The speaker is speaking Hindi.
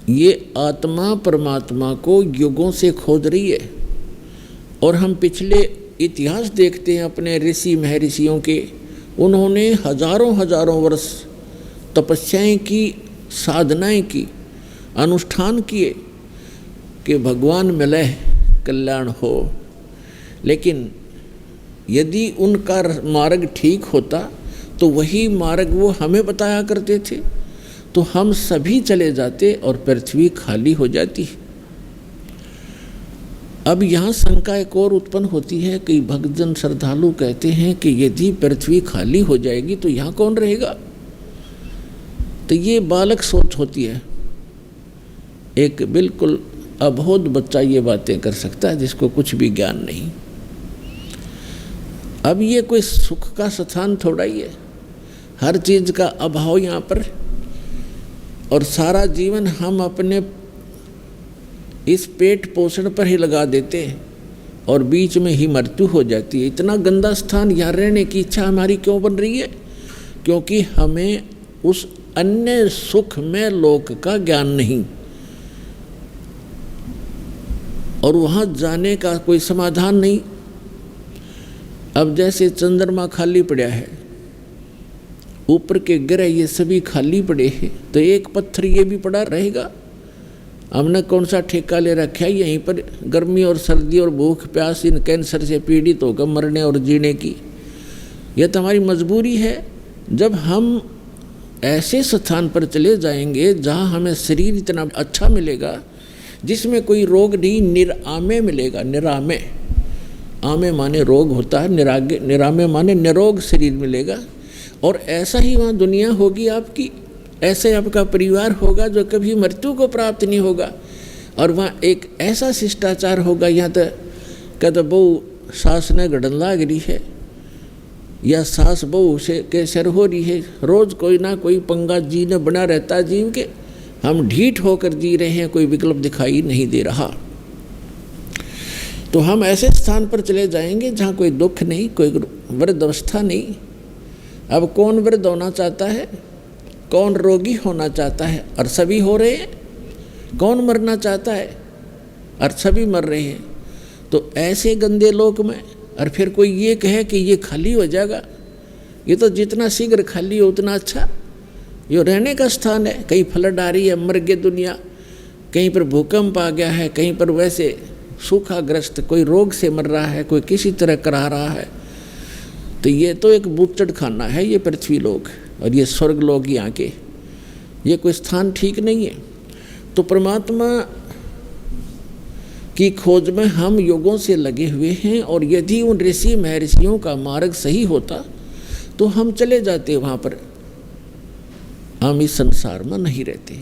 ये आत्मा परमात्मा को युगों से खोज रही है। और हम पिछले इतिहास देखते हैं अपने ऋषि महर्षियों के, उन्होंने हजारों हजारों वर्ष तपस्याएं की, साधनाएं की, अनुष्ठान किए कि भगवान मिले कल्याण हो। लेकिन यदि उनका मार्ग ठीक होता तो वही मार्ग वो हमें बताया करते थे, तो हम सभी चले जाते और पृथ्वी खाली हो जाती। अब यहाँ शंका एक और उत्पन्न होती है कि भक्तजन श्रद्धालु कहते हैं कि यदि पृथ्वी खाली हो जाएगी तो यहाँ कौन रहेगा। तो ये बालक सोच होती है, एक बिल्कुल अबोध बच्चा ये बातें कर सकता है जिसको कुछ भी ज्ञान नहीं। अब ये कोई सुख का स्थान थोड़ा ही है, हर चीज़ का अभाव यहाँ पर, और सारा जीवन हम अपने इस पेट पोषण पर ही लगा देते हैं और बीच में ही मृत्यु हो जाती है। इतना गंदा स्थान यहाँ रहने की इच्छा हमारी क्यों बन रही है? क्योंकि हमें उस अन्य सुख में लोक का ज्ञान नहीं, और वहाँ जाने का कोई समाधान नहीं। अब जैसे चंद्रमा खाली पड़ा है, ऊपर के ग्रह ये सभी खाली पड़े हैं, तो एक पत्थर ये भी पड़ा रहेगा। हमने कौन सा ठेका ले रखा है यहीं पर गर्मी और सर्दी और भूख प्यास इन कैंसर से पीड़ित होकर मरने और जीने की? यह तो हमारी मजबूरी है। जब हम ऐसे स्थान पर चले जाएंगे जहाँ हमें शरीर इतना अच्छा मिलेगा, जिसमें कोई रोग नहीं, निरामे मिलेगा। निरामे, आमे माने रोग होता है, निरामे माने निरोग शरीर मिलेगा। और ऐसा ही वहाँ दुनिया होगी आपकी, ऐसे आपका परिवार होगा जो कभी मृत्यु को प्राप्त नहीं होगा। और वहाँ एक ऐसा शिष्टाचार होगा, यहाँ तो कहते बहु सास ने गड़न लाग रही है या सास बहु से के सर हो रही है, रोज़ कोई ना कोई पंगा जी ने बना रहता जीव के, हम ढीठ होकर जी रहे हैं, कोई विकल्प दिखाई नहीं दे रहा। तो हम ऐसे स्थान पर चले जाएंगे जहाँ कोई दुख नहीं, कोई वृद्ध अवस्था नहीं। अब कौन वृद्ध होना चाहता है, कौन रोगी होना चाहता है, और सभी हो रहे हैं। कौन मरना चाहता है, और सभी मर रहे हैं। तो ऐसे गंदे लोक में और फिर कोई ये कहे कि ये खाली हो जाएगा, ये तो जितना शीघ्र खाली हो उतना अच्छा। ये रहने का स्थान है, कहीं फ्लड आ रही है, मर गई दुनिया, कहीं पर भूकंप आ गया है, कहीं पर वैसे सूखाग्रस्त, कोई रोग से मर रहा है, कोई किसी तरह करा रहा है। तो ये तो एक बूचड़ खाना है ये पृथ्वी लोक, और ये स्वर्ग लोक यहाँ के, ये कोई स्थान ठीक नहीं है। तो परमात्मा की खोज में हम युगों से लगे हुए हैं, और यदि उन ऋषि महर्षियों का मार्ग सही होता तो हम चले जाते वहाँ पर, हम इस संसार में नहीं रहते।